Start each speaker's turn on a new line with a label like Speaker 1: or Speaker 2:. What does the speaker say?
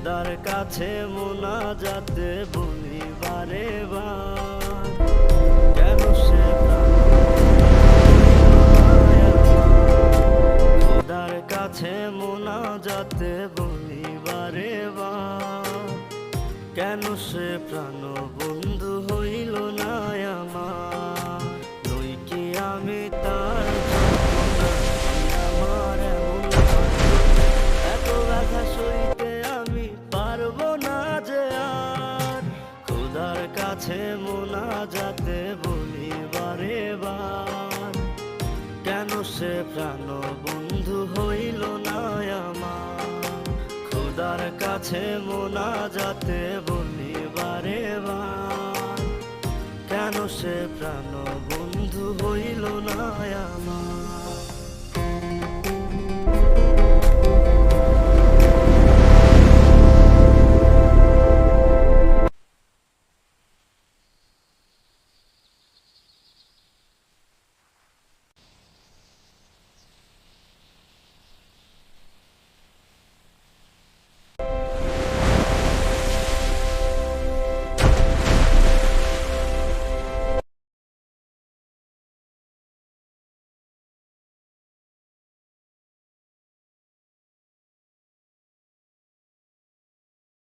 Speaker 1: খোদার কাছে মোনাজাতে বলি বারে বার, কেন সে খোদার কাছে মোনাজাতে বলি বারে বার, কেন সে প্রাণ বন্ধু হইল না আমার। নই কি আমি তার আমার এমন এত ব্যথা সইতে আমি পারবো না যে আর। খোদার কাছে মোনাজাতে বলি বারে বার, কেন সে প্রাণ বন্ধু হইল না আমার। খোদার কাছে মোনাজাতে বলি বারে বার, কেন সে প্রাণ বন্ধু হইল না আমার।